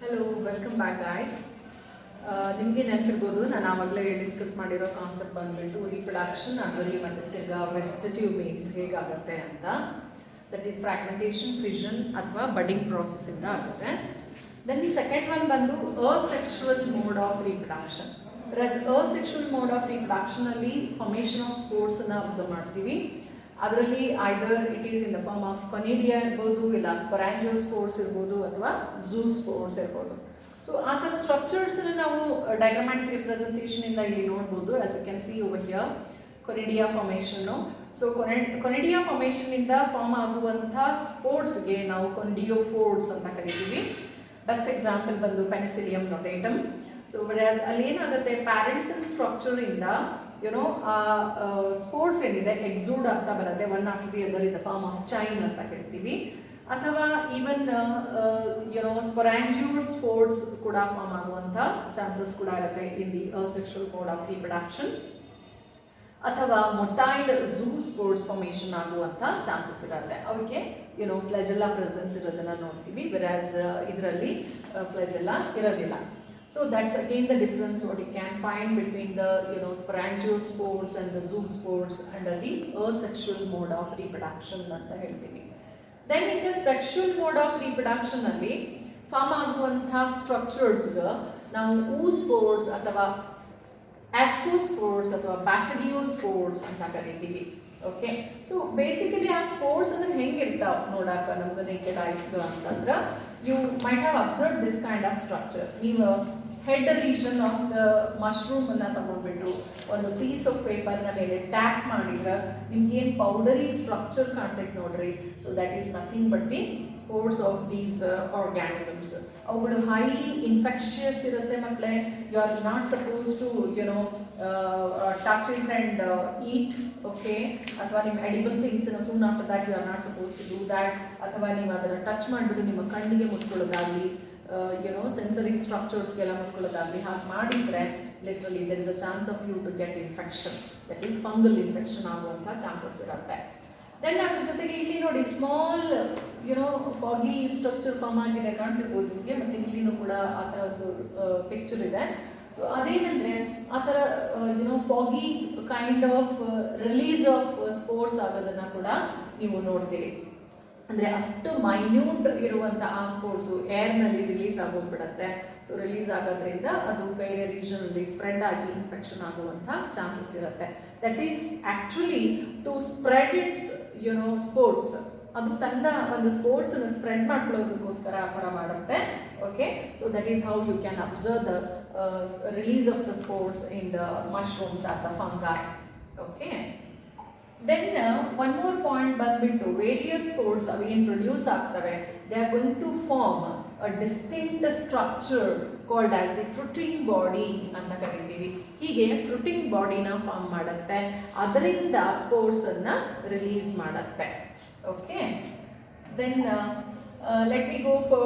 Hello welcome back guys. ನಿಮಗೆ ನೆನಪಿರ್ಬೋದು, ನಾನು ಆವಾಗಲೇ ಡಿಸ್ಕಸ್ ಮಾಡಿರೋ ಕಾನ್ಸೆಪ್ಟ್ ಬಂದುಬಿಟ್ಟು ರೀಪ್ರೊಡಕ್ಷನ್, ಅದರಲ್ಲಿ ಮತ್ತು ತಿರ್ಗಾ ವೆಜಿಟೇಟಿವ್ ಮೀನ್ಸ್ ಹೇಗಾಗುತ್ತೆ ಅಂತ. ದಟ್ ಈಸ್ ಫ್ರಾಗ್ಮೆಂಟೇಷನ್, ಫಿಷನ್ ಅಥವಾ ಬಡ್ಡಿಂಗ್ ಪ್ರಾಸೆಸ್ಸಿಂದ ಆಗುತ್ತೆ. ದೆನ್ ಸೆಕೆಂಡ್ ಒನ್ ಬಂದು asexual mode of reproduction. Asexual mode of ರೀಪ್ರೊಡಕ್ಷನಲ್ಲಿ ಫಾರ್ಮೇಷನ್ ಆಫ್ ಸ್ಪೋರ್ಟ್ಸನ್ನು ಅಬ್ಸರ್ವ್ ಮಾಡ್ತೀವಿ. ಅದರಲ್ಲಿ either it is in the form of conidia ಇರ್ಬೋದು, ಇಲ್ಲ ಸ್ಪೊರಾಂಜಿಯೋಸ್ಪೋರ್ಸ್ ಇರ್ಬೋದು, ಅಥವಾ ಝೂಸ್ಪೋರ್ಸ್ ಇರ್ಬೋದು. ಸೊ ಆ ಥರ ಸ್ಟ್ರಕ್ಚರ್ಸನ್ನು ನಾವು ಡಯಾಗ್ರಾಮ್ಯಾಟಿಕ್ ರಿಪ್ರೆಸೆಂಟೇಷನಿಂದ ಇಲ್ಲಿ ನೋಡ್ಬೋದು. As you can see over here conidia ಫಾರ್ಮೇಷನ್ನು. ಸೊ ಕೊನಿಡಿಯಾ ಫಾರ್ಮೇಷನ್ನಿಂದ ಫಾರ್ಮ್ ಆಗುವಂಥ ಸ್ಪೋರ್ಟ್ಸ್ಗೆ ನಾವು ಕೊನಿಡಿಯೋಫೋರ್ಸ್ ಅಂತ ಕರಿತೀವಿ. ಬೆಸ್ಟ್ ಎಕ್ಸಾಂಪಲ್ ಬಂದು ಪೆನಿಸಿಲಿಯಂ ನೊಟೇಟಮ್. ಸೊ ವೆರಾಸ್ ಅಲ್ಲಿ ಏನಾಗುತ್ತೆ, ಪ್ಯಾರೆಂಟಲ್ ಸ್ಟ್ರಕ್ಚರಿಂದ ಸ್ಪೋರ್ಟ್ಸ್ ಏನಿದೆ ಎಕ್ಸೂಡ್ ಆಗ್ತಾ ಬರುತ್ತೆ, one after the other in the form of chain ಅಂತ ಹೇಳ್ತೀವಿ. ಅಥವಾ ಈವನ್ ಸ್ಪೊರಾಂಜಿಯೋ ಸ್ಪೋರ್ಟ್ಸ್ ಕೂಡ ಫಾರ್ಮ್ ಆಗುವಂಥ ಚಾನ್ಸಸ್ ಕೂಡ ಇರುತ್ತೆ in the asexual mode of reproduction. ಅಥವಾ ಮೊಟೈಲ್ ಝೂ ಸ್ಪೋರ್ಟ್ಸ್ ಫಾರ್ಮೇಷನ್ ಆಗುವಂಥ ಚಾನ್ಸಸ್ ಇರುತ್ತೆ. ಅವಕ್ಕೆ ಫ್ಲೆಜೆಲ್ಲಾ ಪ್ರೆಸೆನ್ಸ್ ಇರೋದನ್ನು ನೋಡ್ತೀವಿ, ವೆರಾಸ್ ಇದರಲ್ಲಿ ಫ್ಲೆಜೆಲ್ಲಾ ಇರೋದಿಲ್ಲ. So that's again the difference what you can find between the sporangiosports and the zoosports under the asexual mode of reproduction anta helತೀವಿ. Then in the sexual mode of reproduction ಅಲ್ಲಿ form ಆಗುವಂಥ structures ನಾವು oospores ಅಥವಾ ascospores ಅಥವಾ basidiosspores ಅಂತ ಕರಿತೀವಿ. Okay, so basically ಆ spores ಅಂದ್ರೆ ಹೆಂಗಿರ್ತಾವ ನೋಡಾಕ ನಮ್ಗೆ ನೇಕೆಡ್ ಐಸ್ಗೆ ಅಂತಂದ್ರೆ, you might have observe this kind of structure. ನೀವು head region of the mushroom ಅನ್ನ ತಗೊಂಡ್ಬಿಟ್ಟು ಒಂದು ಪೀಸ್ ಆಫ್ ಪೇಪರ್ನ ಮೇಲೆ ಟ್ಯಾಪ್ ಮಾಡಿದ್ರೆ ನಿಮ್ಗೇನು ಪೌಡರಿ ಸ್ಟ್ರಕ್ಚರ್ ಕಾಣ್ತೈತೆ ನೋಡ್ರಿ. So that is nothing but the spores of these organisms. ಅವುಗಳು ಹೈಲಿ ಇನ್ಫೆಕ್ಷಿಯಸ್ ಇರುತ್ತೆ ಮಕ್ಕಳೇ. You are not suppose to touch it and eat. Okay, ಅಥವಾ ನಿಮ್ಮ ಎಡಿಬಲ್ ಥಿಂಗ್ಸನ್ನು soon after that you are not suppose to do that. ಅಥವಾ ನೀವು ಅದನ್ನು touch ಮಾಡಿಬಿಟ್ಟು ನಿಮ್ಮ ಕಣ್ಣಿಗೆ ಮುಟ್ಕೊಳ್ಳೋದಾಗಲಿ, ಸೆನ್ಸರಿ ಸ್ಟ್ರಕ್ಚರ್ಸ್ಗೆಲ್ಲ ಮುಟ್ಕೊಳ್ಳೋದಾಗಲಿ ಹಾಗೆ ಮಾಡಿದರೆ literally there is a chance of you to get infection, that is fungal infection ಆಗುವಂಥ ಚಾನ್ಸಸ್ ಇರುತ್ತೆ. ದೆನ್ ಅದ್ರ ಜೊತೆಗೆ ಇಲ್ಲಿ ನೋಡಿ ಸ್ಮಾಲ್ ಫಾಗಿ ಸ್ಟ್ರಕ್ಚರ್ ಫಾರ್ಮ್ ಆಗಿದೆ ಕಾಣ್ತಿರ್ಬೋದು ನಿಮಗೆ. ಮತ್ತು ಇಲ್ಲಿನೂ ಕೂಡ ಆ ಥರ ಒಂದು ಪಿಕ್ಚರ್ ಇದೆ. ಸೊ ಅದೇನೆಂದರೆ ಆ ಥರ foggy kind of release of spores ಆಗೋದನ್ನು ಕೂಡ ನೀವು ನೋಡ್ತೀರಿ. ಅಂದರೆ ಅಷ್ಟು ಮೈನ್ಯೂಟ್ ಇರುವಂಥ ಆ ಸ್ಪೋರ್ಟ್ಸು ಏರ್ನಲ್ಲಿ ರಿಲೀಸ್ ಆಗೋಗ್ಬಿಡುತ್ತೆ. ಸೊ ರಿಲೀಸ್ ಆಗೋದ್ರಿಂದ ಅದು ಬೇರೆ ರೀಜನಲ್ಲಿ ಸ್ಪ್ರೆಡ್ ಆಗಿ ಇನ್ಫೆಕ್ಷನ್ ಆಗುವಂಥ ಚಾನ್ಸಸ್ ಇರುತ್ತೆ. That is actually to spread its spores. ಅದು ತನ್ನ ಒಂದು ಸ್ಪೋರ್ಟ್ಸನ್ನು ಸ್ಪ್ರೆಡ್ ಮಾಡ್ಕೊಳ್ಳೋದಕ್ಕೋಸ್ಕರ ಆ ಥರ ಮಾಡುತ್ತೆ. Okay, so that is how you can observe the release of the spores in the mushrooms or the fungi. Okay, then one more point ಬಂದ್ಬಿಟ್ಟು various spores ಅವು ಏನು ಪ್ರೊಡ್ಯೂಸ್ ಆಗ್ತವೆ, they are going to form a distinct structure called as the fruiting body ಅಂತ ಕರಿತೀವಿ. ಹೀಗೆ fruiting ಬಾಡಿನ form ಮಾಡುತ್ತೆ, ಅದರಿಂದ ಸ್ಪೋರ್ಟ್ಸನ್ನು ರಿಲೀಸ್ ಮಾಡುತ್ತೆ. Okay, then let me go for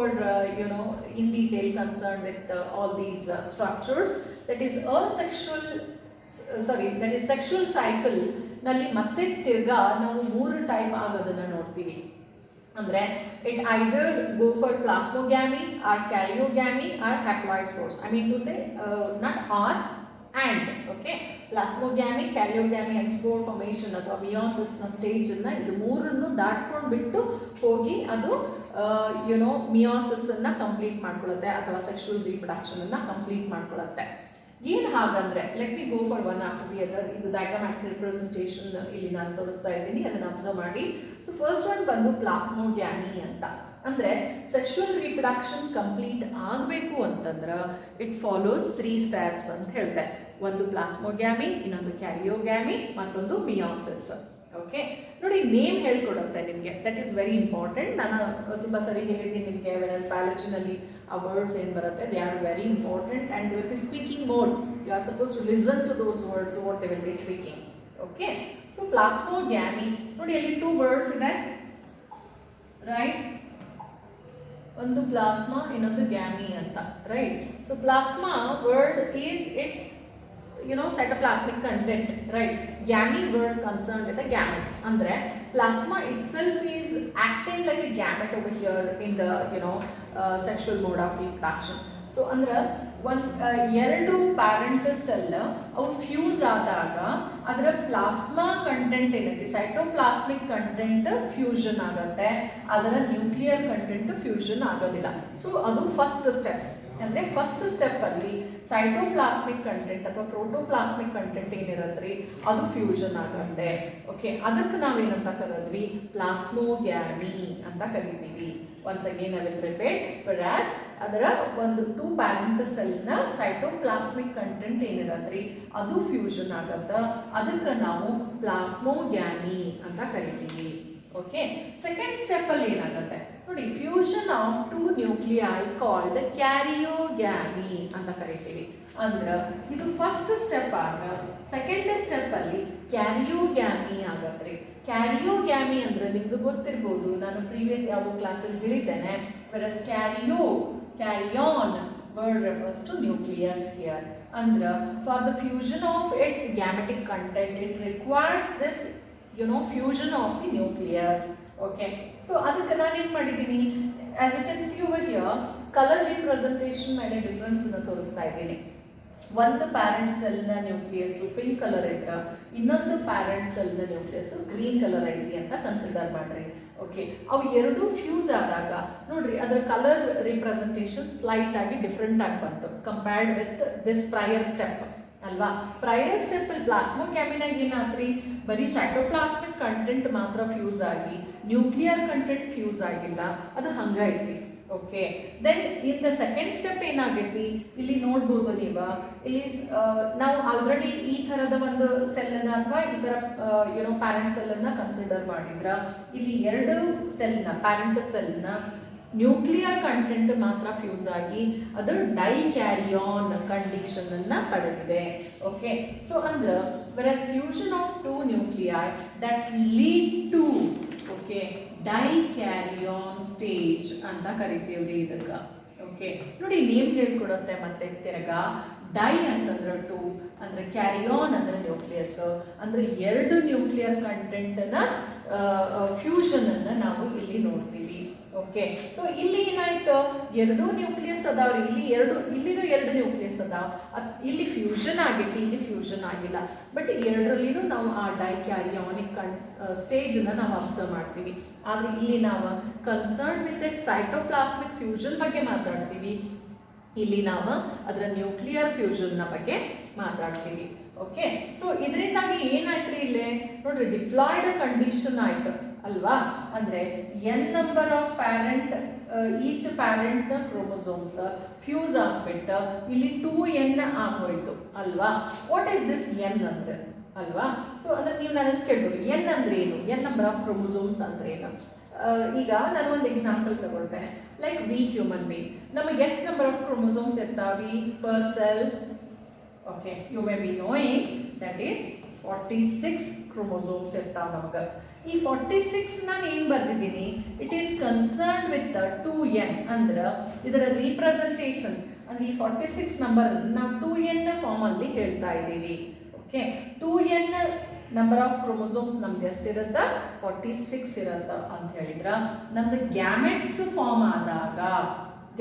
in detail concerned with all these structures. That is sexual cycle ನಲ್ಲಿ ಮತ್ತೆ ತಿರ್ಗಾ ನಾವು 3 ಟೈಪ್ ಆಗೋದನ್ನು ನೋಡ್ತೀವಿ. ಅಂದರೆ it either go for plasmogamy or karyogamy or haploid spores. I mean to say not or and. Okay, plasmogamy, karyogamy and spore formation ಅಥವಾ ಮಿಯೋಸಿಸ್ನ ಸ್ಟೇಜನ್ನು ಇದು ಮೂರನ್ನು ದಾಟ್ಕೊಂಡು ಬಿಟ್ಟು ಹೋಗಿ ಅದು ಮಿಯೋಸಿಸನ್ನು ಕಂಪ್ಲೀಟ್ ಮಾಡ್ಕೊಳ್ಳುತ್ತೆ ಅಥವಾ ಸೆಕ್ಷುವಲ್ ರೀಪ್ರೊಡಕ್ಷನನ್ನು ಕಂಪ್ಲೀಟ್ ಮಾಡ್ಕೊಳ್ಳುತ್ತೆ. ಏನು ಹಾಗಂದರೆ let me go for one after the other. ಇದು ಡಯಾಗ್ರಾಮ್ಯಾಟಿಕ್ ರಿಪ್ರೆಸೆಂಟೇಷನ್ ಇಲ್ಲಿ ನಾನು ತೋರಿಸ್ತಾ ಇದ್ದೀನಿ, ಅದನ್ನು ಅಬ್ಸರ್ವ್ ಮಾಡಿ. ಸೊ ಫಸ್ಟ್ ಒನ್ ಬಂದು ಪ್ಲಾಸ್ಮೋಗ್ಯಾಮಿ ಅಂತ. ಅಂದರೆ ಸೆಕ್ಷುವಲ್ ರೀಪ್ರೊಡಕ್ಷನ್ ಕಂಪ್ಲೀಟ್ ಆಗಬೇಕು ಅಂತಂದ್ರೆ ಇಟ್ ಫಾಲೋಸ್ 3 ಸ್ಟೆಪ್ಸ್ ಅಂತ ಹೇಳ್ತೆ. ಒಂದು ಪ್ಲಾಸ್ಮೋಗ್ಯಾಮಿ, ಇನ್ನೊಂದು ಕ್ಯಾರಿಯೋಗ್ಯಾಮಿ, ಮತ್ತೊಂದು ಮಿಯೋಸಿಸ್. ಓಕೆ, ನೋಡಿ ನೇಮ್ ಹೇಳ್ಕೊಡುತ್ತೆ ನಿಮಗೆ, ದಟ್ ಈಸ್ ವೆರಿ ಇಂಪಾರ್ಟೆಂಟ್. ನಾನು ತುಂಬ ಸರಿ ಹೇಳಿದ್ದೀನಿ ನಿಮಗೆ, ವೆರಸ್ ಬಯಾಲಜಿನಲ್ಲಿ ಆ ವರ್ಡ್ಸ್ ಏನು ಬರುತ್ತೆ they are very important and they will be speaking more. You are suppose to listen to those words what they will be speaking. Okay, so plasmogamy ನೋಡಿ, ಅಲ್ಲಿ 2 ವರ್ಡ್ಸ್ ಇದೆ, ರೈಟ್? ಒಂದು ಪ್ಲಾಸ್ಮಾ, ಇನ್ನೊಂದು ಗ್ಯಾಮಿ ಅಂತ, right? So plasma word is it's cytoplasmic content, right? Gamete were concerned with the gametes. Andre plasma itself is acting like a gamete over here in the sexual mode of reproduction. So ಅಂದ್ರೆ ಎರಡು parent cell ಅವು fuse ಆದಾಗ ಅದರ plasma content ಏನೈತಿ cytoplasmic content fusion ಆಗುತ್ತೆ, ಅದರ nuclear content fusion ಆಗೋದಿಲ್ಲ. So ಅದು ಫಸ್ಟ್ ಸ್ಟೆಪ್. ಅಂದರೆ ಫಸ್ಟ್ ಸ್ಟೆಪ್ಪಲ್ಲಿ ಸೈಟೋಪ್ಲಾಸ್ಮಿಕ್ ಕಂಟೆಂಟ್ ಅಥವಾ ಪ್ರೋಟೋಪ್ಲಾಸ್ಮಿಕ್ ಕಂಟೆಂಟ್ ಏನಿರತ್ರಿ ಅದು ಫ್ಯೂಷನ್ ಆಗುತ್ತೆ. ಓಕೆ, ಅದಕ್ಕೆ ನಾವೇನಂತ ಕರೆದ್ವಿ, ಪ್ಲಾಸ್ಮೋಗ್ಯಾಮಿ ಅಂತ ಕರಿತೀವಿ. Once again I will repeat. whereas ಅದರ ಒಂದು 2 ಪ್ಯಾರೆಂಟ್ ಸೆಲ್ನ ಸೈಟೋಪ್ಲಾಸ್ಮಿಕ್ ಕಂಟೆಂಟ್ ಏನಿರತ್ರಿ ಅದು ಫ್ಯೂಷನ್ ಆಗತ್ತೆ, ಅದಕ್ಕೆ ನಾವು ಪ್ಲಾಸ್ಮೋಗ್ಯಾಮಿ ಅಂತ ಕರಿತೀವಿ. ಓಕೆ, ಸೆಕೆಂಡ್ ಸ್ಟೆಪ್ ಅಲ್ಲಿ ಏನಾಗುತ್ತೆ ನೋಡಿ, ಫ್ಯೂಷನ್ ಆಫ್ 2 ನ್ಯೂಕ್ಲಿಯೈ ಕಾಲ್ಡ್ ಕ್ಯಾರಿಯೋಗ್ಯಾಮಿ ಅಂತ ಕರಿತೀವಿ. ಅಂದ್ರೆ ಇದು ಫಸ್ಟ್ ಸ್ಟೆಪ್ ಆದ್ರೆ ಸೆಕೆಂಡ್ ಸ್ಟೆಪ್ ಅಲ್ಲಿ ಕ್ಯಾರಿಯೋಗ್ಯಾಮಿ ಆಗತ್ರಿ. ಕ್ಯಾರಿಯೋಗ್ಯಾಮಿ ಅಂದ್ರೆ ನಿಮ್ಗೆ ಗೊತ್ತಿರ್ಬೋದು, ನಾನು ಪ್ರೀವಿಯಸ್ ಯಾವುದೋ ಕ್ಲಾಸಲ್ಲಿ ಹೇಳಿದ್ದೇನೆ. whereas carry-on word refers to nucleus here. ಅಂದ್ರೆ for the fusion of its gametic content it requires this fusion of the nucleus. Okay, so ಅದಕ್ಕೆ ನಾನು ಏನು ಮಾಡಿದ್ದೀನಿ, as you can see over here colour representation ಮೇಲೆ difference ಅನ್ನು ತೋರಿಸ್ತಾ ಇದ್ದೀನಿ. ಒಂದು ಪ್ಯಾರೆಂಟ್ ಸೆಲ್ನ ನ್ಯೂಕ್ಲಿಯಸ್ ಪಿಂಕ್ ಕಲರ್ ಇದ್ರೆ ಇನ್ನೊಂದು ಪ್ಯಾರೆಂಟ್ ಸೆಲ್ನ ನ್ಯೂಕ್ಲಿಯಸ್ ಗ್ರೀನ್ ಕಲರ್ ಐತಿ ಅಂತ ಕನ್ಸಿಡರ್ ಮಾಡ್ರಿ. ಓಕೆ, ಅವು ಎರಡೂ ಫ್ಯೂಸ್ ಆದಾಗ ನೋಡ್ರಿ ಅದರ ಕಲರ್ ರಿಪ್ರೆಸೆಂಟೇಷನ್ ಸ್ಲೈಟ್ ಆಗಿ ಡಿಫ್ರೆಂಟ್ ಆಗಿ ಬಂತು compared with this prior step ಅಲ್ವಾ. ಪ್ರಯರ್ ಸ್ಟೆಪ್ ಅಲ್ಲಿ ಪ್ಲಾಸ್ಮೋಗ್ಯಾಮಿನಾಗ ಏನಾದ್ರಿ, ಬರೀ ಸೈಟೋಪ್ಲಾಸ್ಮಿಕ್ ಕಂಟೆಂಟ್ ಮಾತ್ರ ಫ್ಯೂಸ್ ಆಗಿ ನ್ಯೂಕ್ಲಿಯರ್ ಕಂಟೆಂಟ್ ಫ್ಯೂಸ್ ಆಗಿಲ್ಲ, ಅದು ಹಂಗೈತಿ. Okay, then in the second step ಏನಾಗೈತಿ ಇಲ್ಲಿ ನೋಡ್ಬೋದು ನೀವು, ಇಲ್ಲಿ ನಾವು ಆಲ್ರೆಡಿ ಈ ಥರದ ಒಂದು ಸೆಲ್ಲನ್ನು ಅಥವಾ ಈ ಥರ ಪ್ಯಾರೆಂಟ್ ಸೆಲ್ಲನ್ನು ಕನ್ಸಿಡರ್ ಮಾಡಿದ್ರ ಇಲ್ಲಿ ಎರಡು ಸೆಲ್ನ ಪ್ಯಾರೆಂಟ್ ಸೆಲ್ನ ನ್ಯೂಕ್ಲಿಯರ್ ಕಂಟೆಂಟ್ ಮಾತ್ರ ಫ್ಯೂಸ್ ಆಗಿ ಅದು ಡೈಕ್ಯಾರಿಯಾನ್ ಕಂಡೀಷನ್ ಅನ್ನ ಪಡೆದಿದೆ. ಓಕೆ, ಸೊ ಅಂದ್ರೆ whereas fusion of 2 nuclei that lead to dikaryon stage ಅಂತ ಕರಿತೀವ್ರಿ ಇದಕ್ಕೆ. ಓಕೆ, ನೋಡಿ ನೇಮ್ ಹೇಳ್ಕೊಡುತ್ತೆ ಮತ್ತೆ ತಿರ್ಗಾ. ಡೈ ಅಂತಂದ್ರೆ 2 ಅಂದ್ರೆ ಕ್ಯಾರಿಯಾನ್ ಅಂದ್ರೆ ನ್ಯೂಕ್ಲಿಯಸ್ ಅಂದ್ರೆ ಎರಡು ನ್ಯೂಕ್ಲಿಯರ್ ಕಂಟೆಂಟ್ನ ಫ್ಯೂಷನ್ ಅನ್ನ ನಾವು ಇಲ್ಲಿ ನೋಡ್ತೀವಿ. ಓಕೆ, ಸೊ ಇಲ್ಲಿ ಏನಾಯ್ತು, ಎರಡು ನ್ಯೂಕ್ಲಿಯಸ್ ಅದಾವ್ರಿ, ಇಲ್ಲಿನೂ ಎರಡು ನ್ಯೂಕ್ಲಿಯಸ್ ಅದಾವ, ಇಲ್ಲಿ ಫ್ಯೂಷನ್ ಆಗೈತಿ, ಇಲ್ಲಿ ಫ್ಯೂಷನ್ ಆಗಿಲ್ಲ. ಬಟ್ ಎರಡರಲ್ಲಿನೂ ನಾವು ಆ ಡೈಕ್ಯಾರಿಯಾನಿಕ್ ಸ್ಟೇಜನ್ನ ನಾವು ಅಬ್ಸರ್ವ್ ಮಾಡ್ತೀವಿ. ಆದ್ರೆ ಇಲ್ಲಿ ನಾವು concern with that cytoplasmic fusion ಬಗ್ಗೆ ಮಾತಾಡ್ತೀವಿ, ಇಲ್ಲಿ ನಾವು ಅದರ ನ್ಯೂಕ್ಲಿಯರ್ ಫ್ಯೂಷನ್ನ ಬಗ್ಗೆ ಮಾತಾಡ್ತೀವಿ. ಓಕೆ, ಸೊ ಇದರಿಂದಾಗಿ ಏನಾಯ್ತ್ರಿ ಇಲ್ಲಿ ನೋಡ್ರಿ, ಡಿಪ್ಲಾಯ್ಡ್ ಕಂಡೀಷನ್ ಆಯ್ತು ಅಲ್ವಾ. ಅಂದ್ರೆ n number of parent each parent chromosomes fuse ಆಗ್ಬಿಟ್ಟು ಇಲ್ಲಿ 2n ಆಗೋಯ್ತು ಅಲ್ವಾ. ವಾಟ್ ಈಸ್ ದಿಸ್ n ಅಂದ್ರೆ ಅಲ್ವಾ. ಸೊ ಅಂದ್ರೆ ನೀವು ನನಗೆ ಕೇಳ್ಬೋದು n ಅಂದ್ರೆ ಏನು, n ನಂಬರ್ ಆಫ್ ಕ್ರೋಮೋಸೋಮ್ಸ್ ಅಂದ್ರೆ ಏನು. ಈಗ ನಾನು ಒಂದು ಎಕ್ಸಾಂಪಲ್ ತಗೊಳ್ತೇನೆ. ಲೈಕ್ ವಿ ಹ್ಯೂಮನ್ ಬೀಯಿಂಗ್, ನಮಗೆ ಎಷ್ಟು ನಂಬರ್ ಆಫ್ ಕ್ರೋಮೋಸೋಮ್ಸ್ ಇರ್ತಾವೆ per cell. Okay, you may be knowing that is 46 chromosomes ಇರ್ತಾವೆ ನಮ್ಗೆ. ಈ 46 ನಾನು ಏನು ಬರ್ದಿದ್ದೀನಿ, it is concern with 2n ಅಂದ್ರೆ ಇದರ ರೀಪ್ರೆಸೆಂಟೇಷನ್ ಅಂದ್ರೆ ಈ 46 ನಂಬರ್ ನಾವು 2n ಫಾರ್ಮ್ ಅಲ್ಲಿ ಹೇಳ್ತಾ ಇದ್ದೀವಿ. Okay, 2n number of chromosomes ನಮ್ದು ಎಷ್ಟಿರುತ್ತ 46 ಇರತ್ತ ಅಂತ ಹೇಳಿದ್ರ, ನಮ್ದು ಗ್ಯಾಮೆಟ್ಸ್ ಫಾರ್ಮ್ ಆದಾಗ,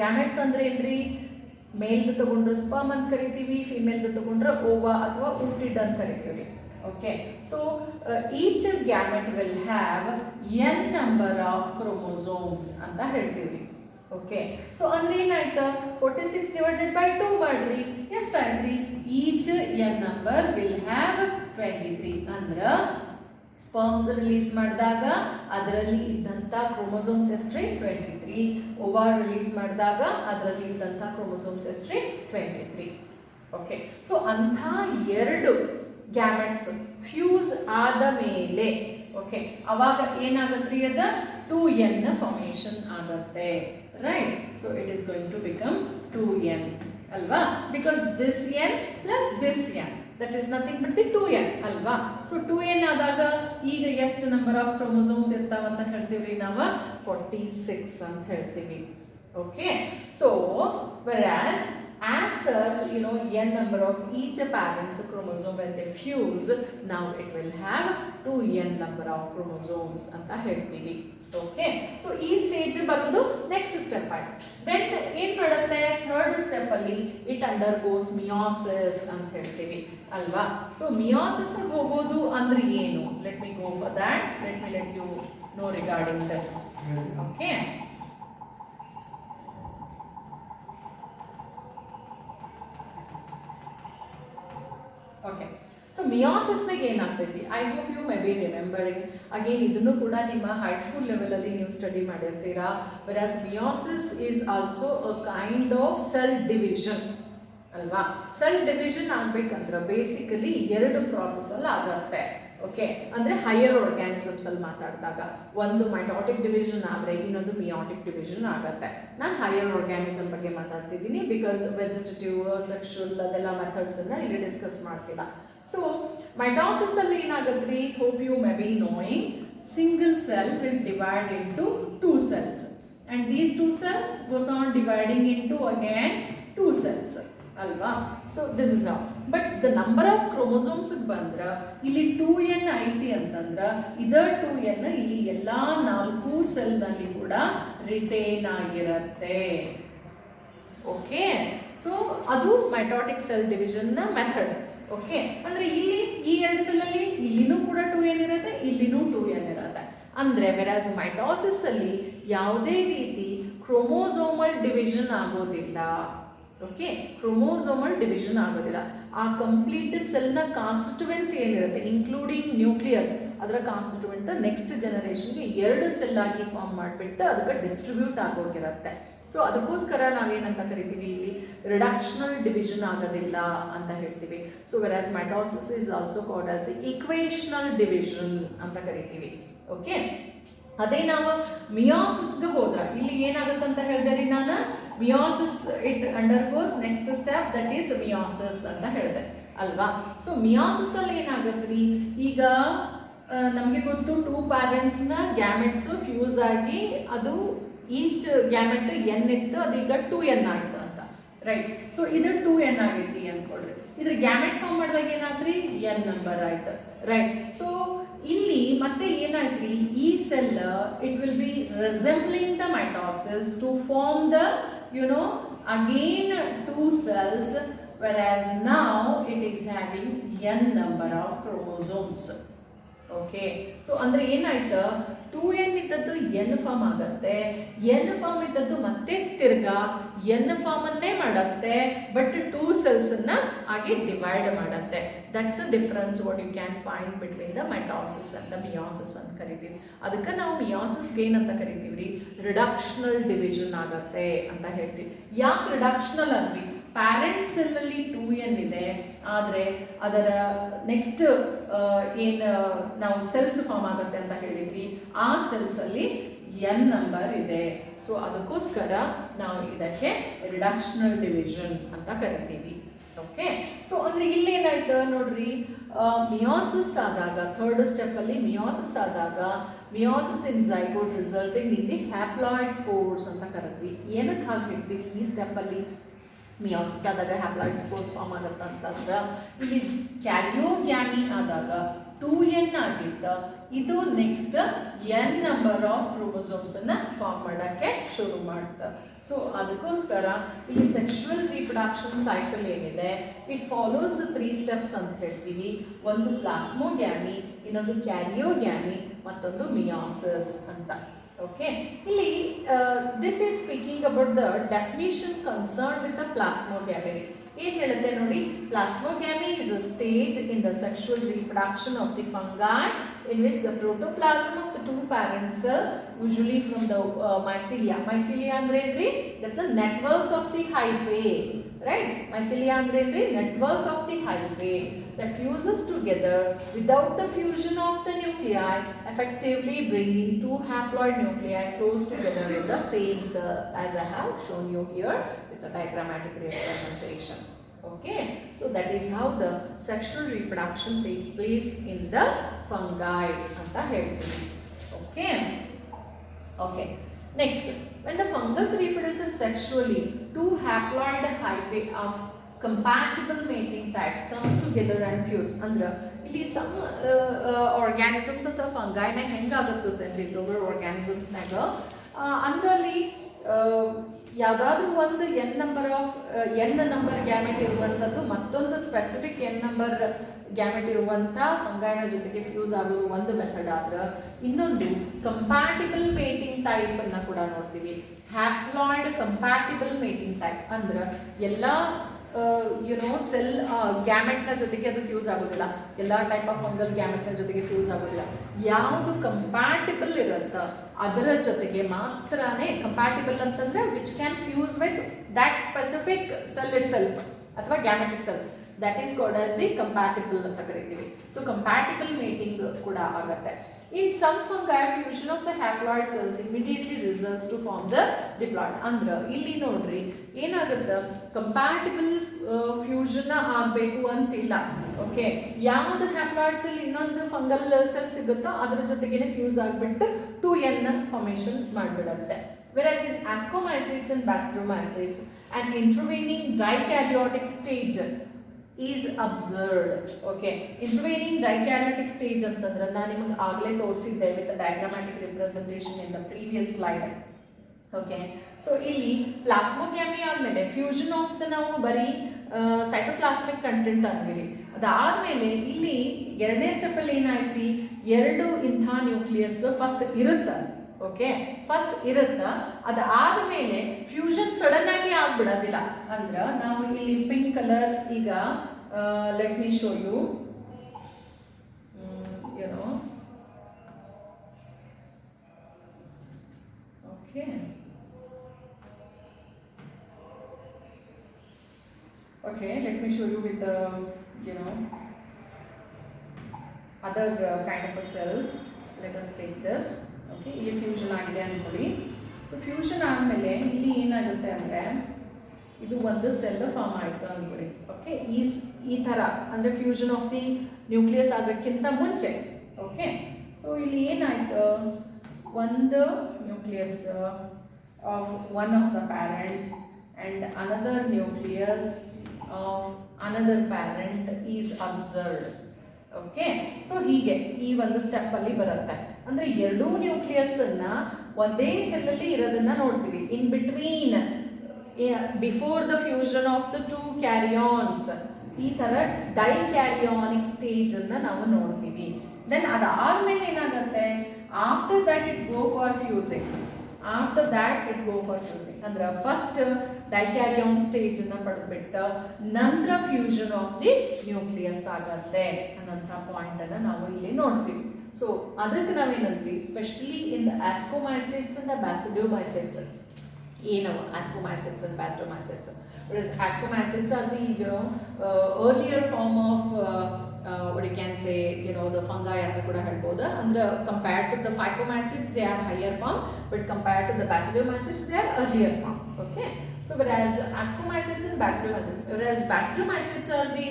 ಗ್ಯಾಮೆಟ್ಸ್ ಅಂದ್ರೆ ಏನ್ರಿ, ಮೇಲ್ದು ತಗೊಂಡ್ರೆ ಸ್ಪರ್ಮ್ ಅಂತ ಕರಿತೀವಿ, ಫಿಮೇಲ್ದು ತಗೊಂಡ್ರೆ ಓವಾ ಅಥವಾ ಊಟಿಡ್ ಅಂತ ಕರಿತೀವಿ. Okay, so each gamete will have n number of chromosomes ಅಂತ ಹೇಳ್ತೀವಿ. ಓಕೆ, ಸೊ ಅಂದ್ರೆ ಏನಾಯ್ತು, 46 divided by 2 ಮಾಡ್ರಿ ಎಷ್ಟಾಯ್ತ್ರಿ, each n number will have 23 ಅಂದ್ರೆ ಸ್ಪರ್ಮ್ಸ್ ರಿಲೀಸ್ ಮಾಡಿದಾಗ ಅದರಲ್ಲಿ ಇದ್ದಂಥ ಕ್ರೋಮೋಸೋಮ್ಸ್ ಎಷ್ಟ್ರಿ 23, ಓವರ್ ರಿಲೀಸ್ ಮಾಡಿದಾಗ ಅದರಲ್ಲಿ ಇದ್ದಂಥ ಕ್ರೋಮೋಸೋಮ್ಸ್ ಎಷ್ಟ್ರಿ 23. ಓಕೆ, ಸೊ ಅಂಥ ಎರಡು ಗ್ಯಾಮೆಟ್ಸ್ ಫ್ಯೂಸ್ ಆದ ಮೇಲೆ ಓಕೆ ಅವಾಗ ಏನಾಗತ್ರಿ, ಅದ 2n ಫಾರ್ಮೇಷನ್ ಆಗತ್ತೆ. Right, so it is going to become 2n ಅಲ್ವಾ, because this n plus this n that is nothing but the 2n ಅಲ್ವಾ. ಸೊ 2n ಆದಾಗ ಈಗ ಎಷ್ಟು ನಂಬರ್ ಆಫ್ ಕ್ರೋಮೋಸೋಮ್ಸ್ ಇರ್ತಾವ ಅಂತ ಹೇಳ್ತೀವಿ ನಾವು 46 ಅಂತ ಹೇಳ್ತೀವಿ. Okay, so whereas As such, n number of each parent's chromosome when they fuse, now it will have 2n number of chromosomes ಅಂತ ಹೇಳ್ತೀವಿ. ಓಕೆ, ಸೊ ಈ ಸ್ಟೇಜ್ ಬರೋದು ನೆಕ್ಸ್ಟ್ ಸ್ಟೆಪ್ ಆಯ್ತು. ದೆನ್ ಏನ್ ಮಾಡುತ್ತೆ, ಥರ್ಡ್ ಸ್ಟೆಪ್ ಅಲ್ಲಿ ಇಟ್ ಅಂಡರ್ಗೋಸ್ ಮಿಯಾಸಿಸ್ ಅಂತ ಹೇಳ್ತೀವಿ ಅಲ್ವಾ. ಸೊ ಮಿಯಾಸಿಸ್ ಹೋಗೋದು ಅಂದ್ರೆ ಏನು, let me go for that, let you know regarding this. Okay, okay, so ಮಿಯಾಸಿಸ್ನಾಗ ಏನಾಗ್ತೈತಿ, I hope you may be remembering again, ಇದನ್ನು ಕೂಡ ನಿಮ್ಮ ಹೈಸ್ಕೂಲ್ ಲೆವೆಲಲ್ಲಿ ನೀವು ಸ್ಟಡಿ ಮಾಡಿರ್ತೀರಾ. Whereas meiosis is also a kind of cell division ಅಲ್ವಾ. Cell division ಆಗ್ಬೇಕಂದ್ರೆ ಬೇಸಿಕಲಿ 2 ಪ್ರಾಸೆಸ್ಸಲ್ಲಿ ಆಗತ್ತೆ. ಓಕೆ, ಅಂದರೆ ಹೈಯರ್ ಆರ್ಗ್ಯಾನಿಸಮ್ಸ್ ಅಲ್ಲಿ ಮಾತಾಡಿದಾಗ ಒಂದು ಮೈಟಾಟಿಕ್ ಡಿವಿಷನ್ ಆದರೆ ಇನ್ನೊಂದು ಮಿಯಾಟಿಕ್ ಡಿವಿಷನ್ ಆಗುತ್ತೆ. ನಾನು ಹೈಯರ್ ಆರ್ಗ್ಯಾನಿಸಮ್ ಬಗ್ಗೆ ಮಾತಾಡ್ತಿದ್ದೀನಿ ಬಿಕಾಸ್ ವೆಜಿಟೇಟಿವ್, ಸೆಕ್ಷುವಲ್ ಅದೆಲ್ಲ ಮೆಥಡ್ಸನ್ನು ಇಲ್ಲಿ ಡಿಸ್ಕಸ್ ಮಾಡ್ತಿಲ್ಲ. ಸೊ ಮೈಟಾಸಿಸ್ ಅಲ್ಲಿ ಏನಾಗುತ್ತೆ, hope you may be knowing, single cell will divide into 2 cells and these 2 cells goes on dividing into again 2 cells ಅಲ್ವಾ. So this is how. But the number of chromosomes ಬಂದ್ರೆ ಇಲ್ಲಿ 2n ಐತಿ ಅಂತಂದ್ರೆ ಇದರ 2n ಇಲ್ಲಿ ಎಲ್ಲ 4 ಸೆಲ್ನಲ್ಲಿ ಕೂಡ retain ಆಗಿರುತ್ತೆ. ಓಕೆ, ಸೊ ಅದು ಮೈಟಾಟಿಕ್ ಸೆಲ್ ಡಿವಿಷನ್ನ ಮೆಥಡ್. ಓಕೆ, ಅಂದರೆ ಇಲ್ಲಿ ಈ 2 ಸೆಲ್ಲಲ್ಲಿ ಇಲ್ಲಿನೂ ಕೂಡ 2n ಇರುತ್ತೆ, ಇಲ್ಲಿನೂ 2n ಇರುತ್ತೆ. ಅಂದರೆ ವೆರಾಸ್ ಮೈಟಾಸಿಸ್ ಅಲ್ಲಿ ಯಾವುದೇ ರೀತಿ ಕ್ರೋಮೋಸೋಮಲ್ ಡಿವಿಷನ್ ಆಗೋದಿಲ್ಲ. ಓಕೆ, ಕ್ರೋಮೋಸೋಮಲ್ ಡಿವಿಷನ್ ಆಗೋದಿಲ್ಲ. ಆ ಕಂಪ್ಲೀಟ್ ಸೆಲ್ನ ಕಾನ್ಸ್ಟಿಟ್ಯೂಯೆಂಟ್ ಏನಿರುತ್ತೆ ಇನ್ಕ್ಲೂಡಿಂಗ್ ನ್ಯೂಕ್ಲಿಯಸ್, ಅದರ ಕಾನ್ಸ್ಟಿಟ್ಯೂಯೆಂಟ್ ನೆಕ್ಸ್ಟ್ ಜನರೇಷನ್ಗೆ 2 ಸೆಲ್ ಆಗಿ ಫಾರ್ಮ್ ಮಾಡಿಬಿಟ್ಟು ಅದಕ್ಕೆ ಡಿಸ್ಟ್ರಿಬ್ಯೂಟ್ ಆಗೋಗಿರುತ್ತೆ. ಸೊ ಅದಕ್ಕೋಸ್ಕರ ನಾವೇನಂತ ಕರಿತೀವಿ, ಇಲ್ಲಿ ರಿಡಕ್ಷನಲ್ ಡಿವಿಷನ್ ಆಗೋದಿಲ್ಲ ಅಂತ ಹೇಳ್ತೀವಿ. So whereas mitosis is also called as the equational division ಅಂತ ಕರಿತೀವಿ. ಓಕೆ, ಅದೇ ನಾವು ಮಿಯಾಸಿಸ್ಗೆ ಹೋದ್ರೆ ಇಲ್ಲಿ ಏನಾಗುತ್ತೆ ಅಂತ ಹೇಳಿದೆ ನಾನು, meiosis it undergoes next step, that is meiosis ಅಂತ ಹೇಳಿದೆ ಅಲ್ವಾ. ಸೊ ಮಿಯಾಸಿಸ್ ಅಲ್ಲಿ ಏನಾಗುತ್ತೆ ರೀ, ಈಗ ನಮಗೆ ಗೊತ್ತು 2 ಪ್ಯಾರೆಂಟ್ಸ್ನ ಗ್ಯಾಮೆಟ್ಸ್ ಫ್ಯೂಸ್ ಆಗಿ ಅದು ಈಚ್ ಗ್ಯಾಮೆಟ್ n ಇತ್ತು, ಅದೀಗ 2n ಆಯಿತು ಅಂತ, ರೈಟ್. ಸೊ ಇದು 2n ಆಗೈತಿ ಅಂದ್ಕೊಳ್ರಿ, ಇದ್ರ ಗ್ಯಾಮೆಟ್ ಫಾರ್ಮ್ ಮಾಡಿದಾಗ ಏನಾದ್ರಿ n ನಂಬರ್ ಆಯ್ತು, ರೈಟ್. ಸೊ ಇಲ್ಲಿ ಮತ್ತೆ ಏನಾಯ್ತು, ಈ cell it will be resembling the mitosis to form the again 2 cells, whereas now it is having n number of chromosomes. Okay, so ಅಂದರೆ ಏನಾಯ್ತು, 2n ಇದ್ದದ್ದು n ಫಾರ್ಮ್ ಆಗುತ್ತೆ, n ಫಾರ್ಮ್ ಇದ್ದದ್ದು ಮತ್ತೆ ತಿರ್ಗಾ n ಫಾರ್ಮನ್ನೇ ಮಾಡುತ್ತೆ, ಬಟ್ 2 ಸೆಲ್ಸನ್ನು ಆಗಿ ಡಿವೈಡ್ ಮಾಡುತ್ತೆ. That's a difference what you can find between the mitosis and the meiosis ಅಂತ ಕರಿತೀವಿ. ಅದಕ್ಕೆ ನಾವು ಮಿಯಾಸಿಸ್ಗೆ ಏನಂತ ಕರಿತೀವಿ ರೀ, ರಿಡಕ್ಷನಲ್ ಡಿವಿಷನ್ ಆಗುತ್ತೆ ಅಂತ ಹೇಳ್ತೀವಿ. ಯಾಕೆ ರಿಡಕ್ಷನಲ್ ಅಂದ್ವಿ, ಪ್ಯಾರೆಂಟ್ ಸೆಲ್ಲಲ್ಲಿ 2n ಇದೆ, ಆದರೆ ಅದರ ನೆಕ್ಸ್ಟ್ ಏನು ನಾವು ಸೆಲ್ಸ್ ಫಾರ್ಮ್ ಆಗುತ್ತೆ ಅಂತ ಹೇಳಿದ್ವಿ, ಆ ಸೆಲ್ಸಲ್ಲಿ n ನಂಬರ್ ಇದೆ. ಸೊ ಅದಕ್ಕೋಸ್ಕರ ನಾವು ಇದಕ್ಕೆ ರಿಡಕ್ಷನಲ್ ಡಿವಿಷನ್ ಅಂತ ಕರಿತೀವಿ. ಓಕೆ, ಸೊ ಅಂದರೆ ಇಲ್ಲೇನಾಯ್ತು ನೋಡ್ರಿ, ಮಿಯಾಸಿಸ್ ಆದಾಗ ಥರ್ಡ್ ಸ್ಟೆಪ್ಪಲ್ಲಿ ಮಿಯಾಸಿಸ್ ಆದಾಗ meiosis in zygote resulting in the haploid spores ಅಂತ ಕರಿತೀವಿ. ಏನಕ್ಕೆ ಹಾಗೆ ಹೇಳ್ತೀವಿ, ಈ ಸ್ಟೆಪ್ಪಲ್ಲಿ ಮಿಯಾಸಿಸ್ ಆದಾಗ ಹ್ಯಾಪ್ಲಾಯ್ಡ್ ಸ್ಪೋರ್ಸ್ ಫಾರ್ಮ್ ಆಗುತ್ತೆ ಅಂತಂದ್ರೆ ಇಲ್ಲಿ ಕ್ಯಾರಿಯೋಗ್ಯಾಮಿ ಆದಾಗ 2n ಆಗಿತ್ತು, ಇದು ನೆಕ್ಸ್ಟ್ n ನಂಬರ್ ಆಫ್ ಕ್ರೋಮೋಸೋಮ್ಸನ್ನು ಫಾರ್ಮ್ ಮಾಡೋಕ್ಕೆ ಶುರು ಮಾಡ್ತಾರೆ. ಸೊ ಅದಕ್ಕೋಸ್ಕರ ಇಲ್ಲಿ ಸೆಕ್ಷುವಲ್ ರಿಪ್ರೊಡಕ್ಷನ್ ಸೈಕಲ್ ಏನಿದೆ, ಇಟ್ ಫಾಲೋಸ್ ದ 3 ಸ್ಟೆಪ್ಸ್ ಅಂತ ಹೇಳ್ತೀವಿ. ಒಂದು ಪ್ಲಾಸ್ಮೋಗ್ಯಾಮಿ, ಇನ್ನೊಂದು ಕ್ಯಾರಿಯೋಗ್ಯಾಮಿ, ಮತ್ತೊಂದು ಮಿಯಾಸಿಸ್ ಅಂತ. ಓಕೆ, ಇಲ್ಲಿ this is speaking about the definition concern with the plasmogamy. ಏನು ಹೇಳುತ್ತೆ ನೋಡಿ, plasmogamy is a stage in the sexual reproduction of the fungi in which the protoplasm of the 2 parent cell, usually from the mycelia andre endri, that's a network of the hyphae, right? Mycelia andre endri network of the hyphae that fuses together without the fusion of the nuclei, effectively bringing 2 haploid nuclei close together in the same cell, as I have shown you here with the diagrammatic representation. Okay, so that is how the sexual reproduction takes place in the fungi anta ಹೇಳ್ತೀವಿ. Okay, next when the fungus reproduces sexually, two haploid hyphae of compatible mating types come together and fuse. ಅಂದ್ರೆ ಇಲ್ಲಿ some organisms ಅಥವಾ ಫಂಗೈನ ಹೆಂಗಾಗುತ್ತೆ ಗೊತ್ತೇನ್ರಿ global ಆರ್ಗ್ಯಾನಿಸಮ್ಸ್ನಾಗ ಅಂದ್ರಲ್ಲಿ ಯಾವುದಾದ್ರೂ ಒಂದು N number gamete ಇರುವಂಥದ್ದು ಮತ್ತೊಂದು specific N number gamete ಇರುವಂಥ ಫಂಗೈನ ಜೊತೆಗೆ ಫ್ಯೂಸ್ ಆಗೋದು ಒಂದು ಮೆಥಡ್ ಆದ್ರೆ, ಇನ್ನೊಂದು ಕಂಪ್ಯಾಟಿಬಲ್ ಮೇಟಿಂಗ್ ಟೈಪ್ ಅನ್ನ ಕೂಡ ನೋಡ್ತೀವಿ. ಹ್ಯಾಪ್ಲಾಯ್ಡ್ ಕಂಪ್ಯಾಟಿಬಲ್ ಮೇಟಿಂಗ್ ಟೈಪ್ ಅಂದ್ರೆ ಎಲ್ಲ ಸೆಲ್ ಗ್ಯಾಮೆಟ್ನ ಜೊತೆಗೆ ಅದು ಫ್ಯೂಸ್ ಆಗೋದಿಲ್ಲ, ಎಲ್ಲ ಟೈಪ್ ಆಫ್ ಫಂಗಲ್ ಗ್ಯಾಮೆಟ್ನ ಜೊತೆಗೆ ಫ್ಯೂಸ್ ಆಗೋದಿಲ್ಲ. ಯಾವುದು ಕಂಪ್ಯಾಟಿಬಲ್ ಇರುತ್ತೋ ಅದರ ಜೊತೆಗೆ ಮಾತ್ರನೇ, ಕಂಪ್ಯಾಟಿಬಲ್ ಅಂತಂದ್ರೆ which can fuse with that specific cell itself ಅಥವಾ gamete itself, that is called as the compatible ಅಂತ ಕರಿತೀವಿ. ಸೊ ಕಂಪ್ಯಾಟಿಬಲ್ ಮೇಟಿಂಗ್ ಕೂಡ ಆಗುತ್ತೆ. In some fungi, fusion of the haploid cells immediately results to form the diploid. ಅಂದ್ರೆ ಇಲ್ಲಿ ನೋಡ್ರಿ ಏನಾಗುತ್ತೆ, compatible fusion ಆಗಬೇಕು ಅಂತಿಲ್ಲ. ಓಕೆ, ಯಾವ್ದು ಹ್ಯಾಪ್ಲಾಯ್ಡ್ ಸೆಲ್ ಇನ್ನೊಂದು ಫಂಗಲ್ ಸೆಲ್ ಸಿಗುತ್ತೋ ಅದರ ಜೊತೆಗೇನೆ ಫ್ಯೂಸ್ ಆಗಿಬಿಟ್ಟು 2n ಫಾರ್ಮೇಷನ್ ಮಾಡಿಬಿಡುತ್ತೆ. Whereas in ascomycetes and basidiomycetes, an intervening dikaryotic stage is observed. Okay, intervening dikaryotic stage ಅಂತಂದ್ರೆ ನಾನು ನಿಮಗೆ ಆಗಲೇ ತೋರಿಸಿದ್ದೆ with the diagrammatic representation in the previous slide. Okay, so ಇಲ್ಲಿ ಪ್ಲಾಸ್ಮೋಗ್ಯಾಮಿ ಆದಮೇಲೆ ಫ್ಯೂಷನ್ ಆಫ್ ದ ನಾವು ಬರೀ ಸೈಟೋಪ್ಲಾಸ್ಮಿಕ್ ಕಂಟೆಂಟ್ ಅಂದ್ವಿ. ಅದಾದಮೇಲೆ ಇಲ್ಲಿ ಎರಡನೇ ಸ್ಟೆಪ್ಪಲ್ಲಿ ಏನಾಯ್ತು, ಎರಡು ಇಂಥ ನ್ಯೂಕ್ಲಿಯಸ್ ಫಸ್ಟ್ ಇರುತ್ತೆ. ಓಕೆ, ಫಸ್ಟ್ ಇರುತ್ತಾ, ಅದಾದಮೇಲೆ ಫ್ಯೂಷನ್ ಸಡನ್ ಆಗಿ ಆಗ್ಬಿಡೋದಿಲ್ಲ. ಅಂದ್ರೆ ನಾವು ಇಲ್ಲಿ ಪಿಂಕ್ ಕಲರ್, ಈಗ let me show you, okay, okay, let me show you with the other kind of a cell. Let us take this. Okay, ಇಲ್ಲಿ ಫ್ಯೂಷನ್ ಆಗಿದೆ ಅಂದ್ಕೊಳ್ಳಿ. ಸೊ ಫ್ಯೂಷನ್ ಆದಮೇಲೆ ಇಲ್ಲಿ ಏನಾಗುತ್ತೆ ಅಂದರೆ ಇದು ಒಂದು ಸೆಲ್ ಫಾರ್ಮ್ ಆಯಿತು ಅಂದ್ಕೊಳ್ಳಿ. ಓಕೆ, ಈ ಥರ ಅಂದರೆ ಫ್ಯೂಷನ್ ಆಫ್ ದಿ ನ್ಯೂಕ್ಲಿಯಸ್ ಆಗೋಕ್ಕಿಂತ ಮುಂಚೆ. ಓಕೆ, ಸೊ ಇಲ್ಲಿ ಏನಾಯಿತು, ಒಂದು nucleus of one of the parent and another nucleus of another parent is observed. Okay, so ಹೀಗೆ ಈ ಒಂದು ಸ್ಟೆಪ್ಪಲ್ಲಿ ಬರುತ್ತೆ. ಅಂದರೆ ಎರಡೂ ನ್ಯೂಕ್ಲಿಯಸ್ಸನ್ನ ಒಂದೇ ಸೆಲ್ಲಲ್ಲಿ ಇರೋದನ್ನ ನೋಡ್ತೀವಿ. In between, before the fusion of the two karyons, ಈ ಥರ ಡೈಕ್ಯಾರಿಯಾನಿಕ್ ಸ್ಟೇಜನ್ನು ನಾವು ನೋಡ್ತೀವಿ. ದೆನ್ ಅದಾದಮೇಲೆ ಏನಾಗುತ್ತೆ, after that it go for fusing. ಅಂದ್ರೆ ಫಸ್ಟ್ ಡೈಕ್ಯಾರಿಯಾನ್ ಸ್ಟೇಜ್ ಅನ್ನ ಪಡೆದ್ಬಿಟ್ಟು ನಂತರ ಫ್ಯೂಷನ್ ಆಫ್ ದಿ ನ್ಯೂಕ್ಲಿಯಸ್ ಆಗತ್ತೆ ಅನ್ನೋಂಥ ಪಾಯಿಂಟ್ ಅನ್ನ ನಾವು ಇಲ್ಲಿ ನೋಡ್ತೀವಿ. ಸೊ ಅದಕ್ಕೆ ನಾವೇನಂದ್ವಿ, specially in the ascomycetes and the basidiomycetes. ಏನವು ascomycetes and basidiomycetes? Ascomycetes are the earlier form of what you can say, the fungi ಅಂತ ಕೂಡ ಹೇಳ್ಬೋದು. ಅಂದ್ರೆ compared to the phycomycetes they are higher form, but compared to the basidiomycetes they are earlier form. Okay, so whereas ascomycetes and basidiomycetes are the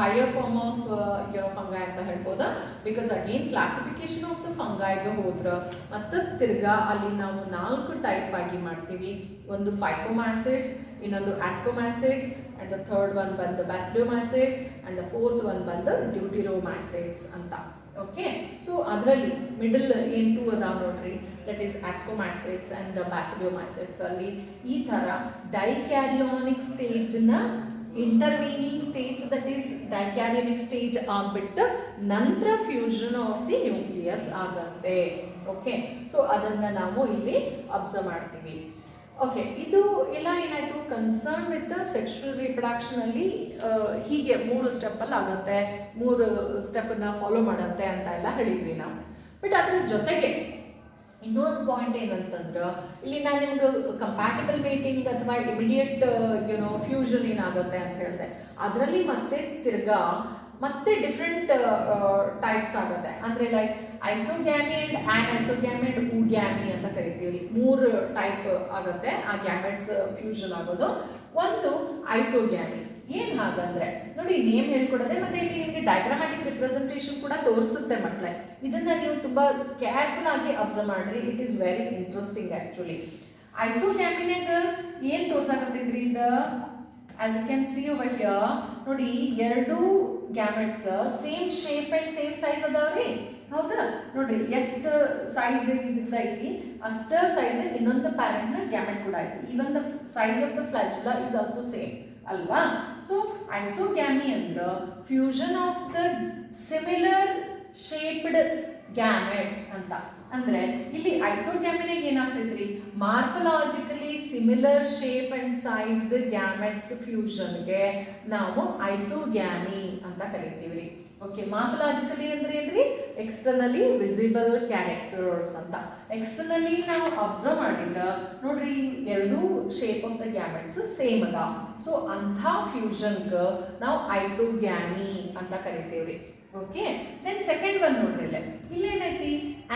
higher form of fungi ಅಂತ ಹೇಳ್ಬೋದು. because again classification of the fungi ಗೆ ಹೋದ್ರೆ ಮತ್ತೆ ತಿರ್ಗಾ ಅಲ್ಲಿ ನಾವು 4 type ಆಗಿ ಮಾಡ್ತೀವಿ. ಒಂದು phycomycetes, ಇನ್ನೊಂದು ascomycetes, and the third one ಬಂದು basidiomycetes, and the fourth one ಬಂದು deuteromycetes ಅಂತ. ಓಕೆ, ಸೊ ಅದರಲ್ಲಿ ಮಿಡಲ್ ಏನು 2 ಅದಾವ ನೋಡ್ರಿ, that is ascomycetes and the basidiomycetes. ಅಲ್ಲಿ ಈ ಥರ ಡೈಕ್ಯಾರಿಯಾನಿಕ್ ಸ್ಟೇಜ್ನ intervening stage, that is dikaryonic stage ಆಗ್ಬಿಟ್ಟು ನಂತರ ಫ್ಯೂಷನ್ ಆಫ್ ದಿ ನ್ಯೂಕ್ಲಿಯಸ್ ಆಗತ್ತೆ. ಓಕೆ, ಸೊ ಅದನ್ನು ನಾವು ಇಲ್ಲಿ ಅಬ್ಸರ್ವ್ ಮಾಡ್ತೀವಿ. ಓಕೆ, ಇದು ಎಲ್ಲ ಏನಾಯಿತು, ಕನ್ಸರ್ನ್ ವಿತ್ ಸೆಕ್ಷುವಲ್ ರಿಪ್ರೊಡಕ್ಷನ್ ಅಲ್ಲಿ ಹೀಗೆ 3 ಸ್ಟೆಪ್ಪಲ್ಲಿ ಆಗುತ್ತೆ, 3 ಸ್ಟೆಪ್ಪನ್ನು ಫಾಲೋ ಮಾಡುತ್ತೆ ಅಂತ ಎಲ್ಲ ಹೇಳಿದ್ವಿ ನಾವು. ಬಟ್ ಅದರ ಜೊತೆಗೆ ಇನ್ನೊಂದು ಪಾಯಿಂಟ್ ಏನಂತಂದ್ರೆ, ಇಲ್ಲಿ ನಾನು ನಿಮ್ಗೆ ಕಂಪ್ಯಾಟಿಬಲ್ ಮೇಟಿಂಗ್ ಅಥವಾ ಇಮಿಡಿಯೇಟ್ ಫ್ಯೂಷನ್ ಏನಾಗುತ್ತೆ ಅಂತ ಹೇಳಿದೆ. ಅದರಲ್ಲಿ ಮತ್ತೆ ತಿರ್ಗಾ ಮತ್ತೆ ಡಿಫ್ರೆಂಟ್ ಟೈಪ್ಸ್ ಆಗುತ್ತೆ. ಅಂದರೆ ಲೈಕ್ ಐಸೋಗ್ಯಾಮಿ ಆ್ಯಂಡ್ ಆ್ಯನ್ಐಸೋಗ್ಯಾಮಿ ಆ್ಯಂಡ್ ಊಗ್ಯಾಮಿ ಅಂತ ಕರಿತೀವಿ. 3 ಟೈಪ್ ಆಗುತ್ತೆ ಆ ಗ್ಯಾಮೆಟ್ಸ್ ಫ್ಯೂಷನ್ ಆಗೋದು. ಒಂದು ಐಸೋಗ್ಯಾಮಿ. ಏನು ಹಾಗಂದ್ರೆ ನೋಡಿ, ನೇಮ್ ಹೇಳ್ಕೊಡೋದೆ ಮತ್ತೆ ಇಲ್ಲಿ ನಿಮಗೆ ಡಯಾಗ್ರಾಮ್ಯಾಟಿಕ್ ರಿಪ್ರೆಸೆಂಟೇಷನ್ ಕೂಡ ತೋರಿಸುತ್ತೆ ಮಕ್ಕಳೇ. ಇದನ್ನ ನೀವು ತುಂಬ ಕೇರ್ಫುಲ್ ಆಗಿ ಅಬ್ಸರ್ವ್ ಮಾಡ್ರಿ, it is very interesting actually. ಐಸೋಗ್ಯಾಮಿನ್ಯಾಗ ಏನು ತೋರ್ಸಾಕತ್ತೈತ್ರಿ ಇದು? As you can see over here ನೋಡಿ, ಎರಡು gametes same shape and same size ಅದಾವ್ರಿ. ಹೌದಾ? ನೋಡ್ರಿ ಎಷ್ಟು ಸೈಜ್ ಇದ್ದಿದ್ದು ಐತಿ ಅಷ್ಟ ಸೈಜ್ ಇನ್ನೊಂದು ಪ್ಯಾರೆಂಟ್ನ ಗ್ಯಾಮೆಟ್ ಕೂಡ ಐತಿ. Even the size of the flagella is also same ಅಲ್ವಾ? ಸೊ ಐಸೋಗ್ಯಾಮಿ ಅಂದ್ರೆ fusion of the similar shaped gametes ಅಂತ. ಅಂದ್ರೆ ಇಲ್ಲಿ ಐಸೋಗ್ಯಾಮಿನಾಗ ಏನಾಗ್ತೈತ್ರಿ, morphologically similar shape and sized gametes ಫ್ಯೂಷನ್ಗೆ ನಾವು ಐಸೋಗ್ಯಾಮಿ ಅಂತ ಕರಿತೀವಿ. ಓಕೆ, ಮಾರ್ಫಲಾಜಿಕಲಿ ಅಂದ್ರೆ ಏನ್ರಿ? ಎಕ್ಸ್ಟರ್ನಲಿ ವಿಸಿಬಲ್ ಕ್ಯಾರೆಕ್ಟರ್ಸ್ ಅಂತ. ಎಕ್ಸ್ಟರ್ನಲಿ ನಾವು ಅಬ್ಸರ್ವ್ ಮಾಡಿದ್ರೆ ನೋಡ್ರಿ ಎರಡೂ shape of the gametes same ಅದ. ಸೊ ಅಂಥ ಫ್ಯೂಷನ್ಗೆ ನಾವು ಐಸೋಗ್ಯಾಮಿ ಅಂತ ಕರಿತೀವ್ರಿ. ಓಕೆ, ದೆನ್ ಸೆಕೆಂಡ್ ಒನ್ ನೋಡ್ರಿ, ಇಲ್ಲೇನೈತಿ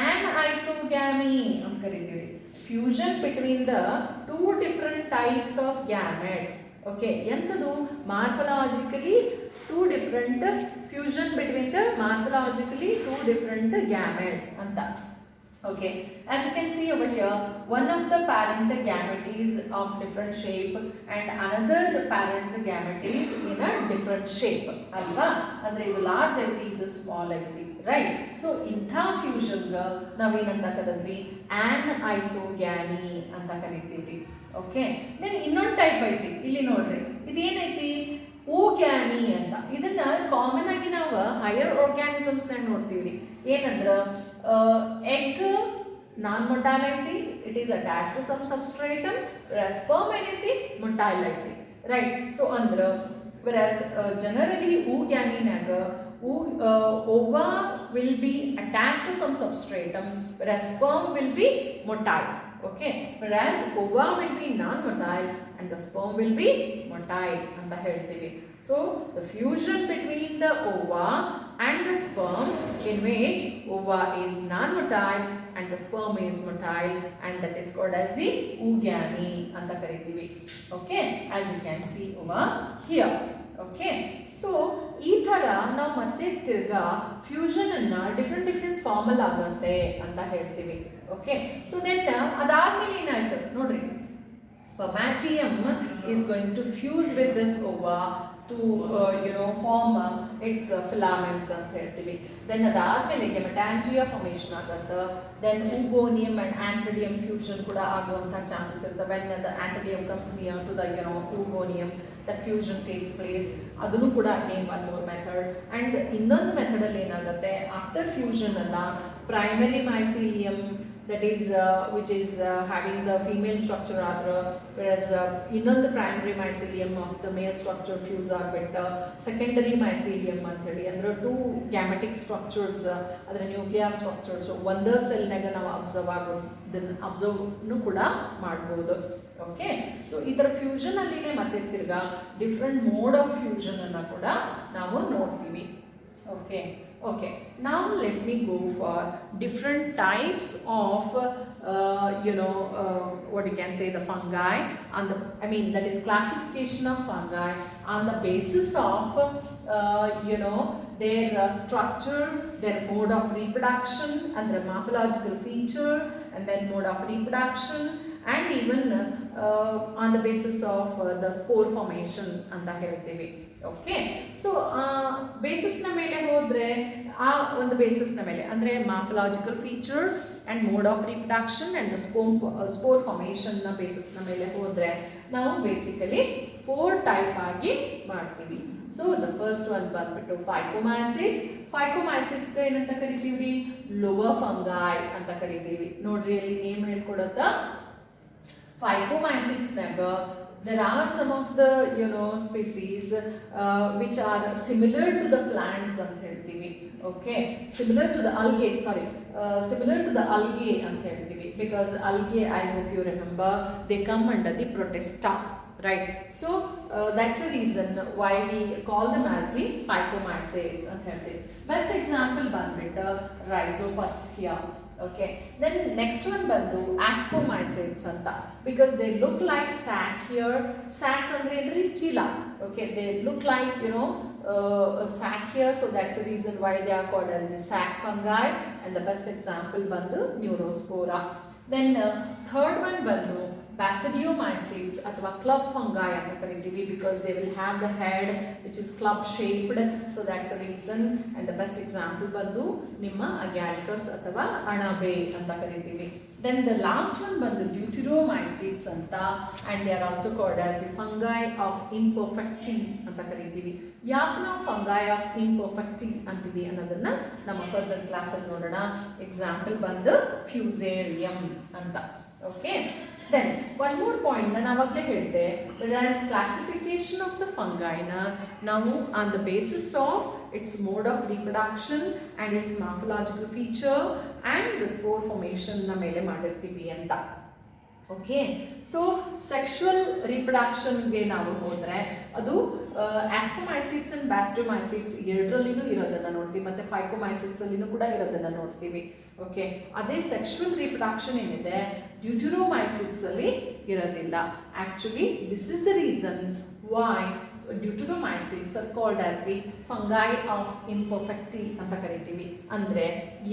ಆನ್ ಐಸೋಗ್ಯಾಮಿ ಅಂತ ಕರಿತೀವಿ. Fusion between the two different types of gametes. Okay, ಎಂಥದ್ದು? ಮಾರ್ಫಲಾಜಿಕಲಿ two different fusion between the morphologically two different gametes anta. Okay, as you can see over here, one of the parent gamete is of different shape and another parent's gamete is in a different shape alva. Andre idu large aiti, idu small aiti, right? So intha fusion ga navu enanta karadvi anisogamy anta karithivi. Okay, then ಇನ್ನೊಂದು type ಐತಿ, ಇಲ್ಲಿ ನೋಡ್ರಿ ಇದು ಏನೈತಿ? ಓಗ್ಯಾಮಿ ಅಂತ. ಇದನ್ನ common ಆಗಿ ನಾವು ಹೈಯರ್ ಆರ್ಗ್ಯಾನಿಸಮ್ಸ್ನಾಗ ನೋಡ್ತೀವಿ. ಏನಂದ್ರೆ ಎಗ್ ನಾನ್ ಮೊಟೈಲ್ ಐತಿ, it is attach to some substratum. Sperm ಏನೈತಿ? ಮೊಟೈಲ್ ಐತಿ, ರೈಟ್? ಸೊ ಅಂದ್ರೆ ವೆರಾಸ್ ಜನರಲಿ ಓಗ್ಯಾಮಿನಾಗ ova will be attached to some substratum, whereas sperm will be motile. Okay, whereas ova will be non-motile and the sperm will be motile anta ಹೇಳ್ತೀವಿ. So the fusion between the ova and the sperm in which ova is non-motile and the sperm is motile, and that is called as the oogamy anta ಕರಿತೀವಿ. Okay, as you can see over here. Okay, so ಈ ಥರ ನಾವು ಮತ್ತೆ ತಿರ್ಗಾ fusion ಅನ್ನ different formal ಆಗುತ್ತೆ ಅಂತ ಹೇಳ್ತೀವಿ. ಓಕೆ, ಸೊ ದೆನ್ ಅದಾದ್ಮೇಲೆ ಏನಾಯ್ತು ನೋಡ್ರಿ, spermatium is going to fuse with this ova to form its filaments ಅಂತ ಹೇಳ್ತೀವಿ. ದೆನ್ ಅದಾದ್ಮೇಲೆ ಗೆಮೆಟಾಂಜಿಯಾ ಫಾರ್ಮೇಷನ್ ಆಗುತ್ತೆ. Then oogoneum and antheridium fusion ಕೂಡ ಆಗುವಂಥ ಚಾನ್ಸಸ್ ಇರ್ತವೆ. when the antheridium comes near to the oogoneum, that fusion takes place. ಅದನ್ನು ಕೂಡ again one more method. and ಇನ್ನೊಂದು ಮೆಥಡ್ ಅಲ್ಲಿ ಏನಾಗುತ್ತೆ, ಆಫ್ಟರ್ ಫ್ಯೂಷನ್ ಅಲ್ಲ primary mycelium that is which is having the female structure ಆದ್ರೆ, whereas ಇನ್ನೊಂದು primary mycelium of the male structure fuse ಆಗ್ಬಿಟ್ಟು secondary mycelium ಅಂತ ಹೇಳಿ ಅಂದ್ರೆ ಟೂ ಗ್ಯಾಮೆಟಿಕ್ ಸ್ಟ್ರಕ್ಚರ್ಸ್ ಅದರ ನ್ಯೂಕ್ಲಿಯರ್ ಸ್ಟ್ರಕ್ಚರ್ಸ್ ಒಂದೇ ಸೆಲ್ನಾಗ ನಾವು ಅಬ್ಸರ್ವ್ನು ಕೂಡ ಮಾಡ್ಬೋದು. ಓಕೆ, ಸೊ ಈ ಥರ ಫ್ಯೂಷನ್ ಅಲ್ಲಿನೇ ಮತ್ತೆ ತಿರ್ಗಾ ಡಿಫ್ರೆಂಟ್ ಮೋಡ್ ಆಫ್ ಫ್ಯೂಷನ್ ಅನ್ನ ಕೂಡ ನಾವು ನೋಡ್ತೀವಿ. Okay, now let me go for different types of what you can say the fungi on the, that is classification of fungi on the basis of their structure, their mode of reproduction and their morphological feature, and then mode of reproduction, and even on the basis of the spore formation ಅಂತ ಹೇಳ್ತೀವಿ. Okay, so ಬೇಸಿಸ್ನ ಮೇಲೆ ಹೋದರೆ ಆ ಒಂದು ಬೇಸಿಸ್ನ ಮೇಲೆ ಅಂದರೆ morphological feature and mode of reproduction and the spore ಫಾರ್ಮೇಷನ್ನ ಬೇಸಿಸ್ನ ಮೇಲೆ ಹೋದರೆ ನಾವು ಬೇಸಿಕಲಿ 4 ಟೈಪ್ ಆಗಿ ಮಾಡ್ತೀವಿ. ಸೊ ದ ಫಸ್ಟ್ ಒನ್ ಬಂದ್ಬಿಟ್ಟು ಫೈಕೋಮೈಸಿಡ್ಸ್ಗೆ ಏನಂತ ಕರಿತೀವಿ? ಲೋವರ್ ಫಂಗಾಯ್ ಅಂತ ಕರಿತೀವಿ. ನೋಡ್ರಿ ಅಲ್ಲಿ name ಹೇಳ್ಕೊಡುತ್ತಾ, ಫೈಕೋಮೈಸಿಡ್ಸ್ನಾಗ there are some of the species which are similar to the plants ಅಂತ ಹೇಳ್ತೀವಿ. Okay, similar to the algae ಅಂತ ಹೇಳ್ತೀವಿ, because algae, I hope you remember, they come under the protista, right? So that's the reason why we call them as the phycomycetes ಅಂತ ಹೇಳ್ತೀವಿ. Best example ಬಂದ್ಬಿಟ್ಟು Rhizopus. Okay, then next one bandu ascomycetes anta, because they look like sac here. Sac andre endri chila. Okay, they look like a sac here, so that's the reason why they are called as the sac fungi. And the best example bandu Neurospora. Then third one bandu ಬ್ಯಾಸಿಡಿಯೋಮೈಸಿಡ್ಸ್ ಅಥವಾ club fungi ಅಂತ ಕರಿತೀವಿ, because they will have the head which is club shaped, so that's a reason. And the best example ಬಂದು ನಿಮ್ಮ Agaricus ಅಥವಾ ಅಣಬೆ ಅಂತ ಕರಿತೀವಿ. Then the last one ಬಂದು ಡ್ಯೂಟಿರೋಮೈಸಿಡ್ಸ್ ಅಂತ, and they are also called as the fungi of imperfecti ಅಂತ ಕರಿತೀವಿ. ಯಾಕೆ ನಾವು ಫಂಗೈ ಆಫ್ ಇಂಪರ್ಫೆಕ್ಟಿ ಅಂತೀವಿ ಅನ್ನೋದನ್ನ ನಮ್ಮ ಫರ್ದರ್ ಕ್ಲಾಸಲ್ಲಿ ನೋಡೋಣ. ಎಕ್ಸಾಂಪಲ್ ಬಂದು ಫ್ಯೂಸೇರಿಯಂ ಅಂತ. Okay, then one more point ನಾನು ಆವಾಗಲೇ ಹೇಳಿದೆ, ವೆರಾಸ್ ಕ್ಲಾಸಿಫಿಕೇಶನ್ ಆಫ್ ದ ಫಂಗೈನ ನಾವು on the basis of its mode of reproduction and its morphological feature and the spore formation na mele madirtivi anta. Okay, so sexual reproduction ge ನಾವು ಹೋದ್ರೆ ಅದು ಆಸ್ಕೋಮೈಸಿಡ್ಸ್ and ಬ್ಯಾಸಿಡಿಯೋಮೈಸಿಡ್ಸ್ ಎರಡರಲ್ಲಿನೂ ಇರೋದನ್ನ ನೋಡ್ತೀವಿ, ಮತ್ತೆ ಫೈಕೋಮೈಸಿಡ್ಸ್ ಅಲ್ಲಿನೂ ಕೂಡ ಇರೋದನ್ನ ನೋಡ್ತೀವಿ. ಓಕೆ, ಅದೇ ಸೆಕ್ಷುವಲ್ ರಿಪ್ರೊಡಕ್ಷನ್ ಏನಿದೆ ಡ್ಯೂಟಿರೋಮೈಸಿಡ್ಸ್ ಅಲ್ಲಿ ಇರೋದಿಲ್ಲ. Actually this is the reason why deuteromycetes are called as the fungi of imperfecti ಅಂತ ಕರಿತೀವಿ. ಅಂದರೆ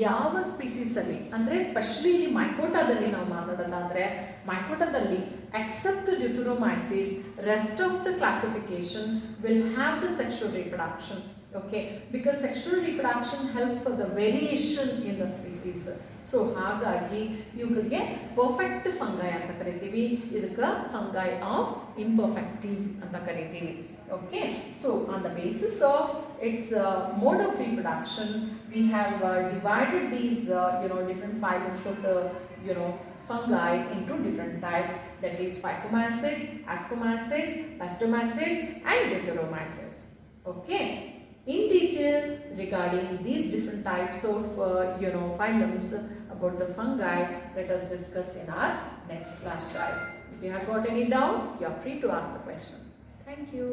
ಯಾವ ಸ್ಪೀಸೀಸಲ್ಲಿ, ಅಂದರೆ ಸ್ಪೆಷಲಿ ಇಲ್ಲಿ ಮೈಕೋಟಾದಲ್ಲಿ ನಾವು ಮಾತಾಡೋದಾದರೆ, ಮೈಕೋಟಾದಲ್ಲಿ except deuteromycetes rest of the classification will have the sexual reproduction. Okay, because sexual reproduction helps for the variation in the species. So ಹಾಗಾಗಿ ಇವುಗಳಿಗೆ ಪರ್ಫೆಕ್ಟ್ ಫಂಗೈ ಅಂತ ಕರಿತೀವಿ, ಇದಕ್ಕೆ ಫಂಗೈ ಆಫ್ ಇಂಪರ್ಫೆಕ್ಟಿ ಅಂತ ಕರಿತೀವಿ. Okay, so on the basis of its mode of reproduction, we have divided these different phylums of the fungi into different types, that is phycomycetes, ascomycetes, basidiomycetes and deuteromycetes. Okay, in detail regarding these different types of phylums about the fungi, let us discuss in our next class, guys. If you have got any doubt, you are free to ask the question. Thank you.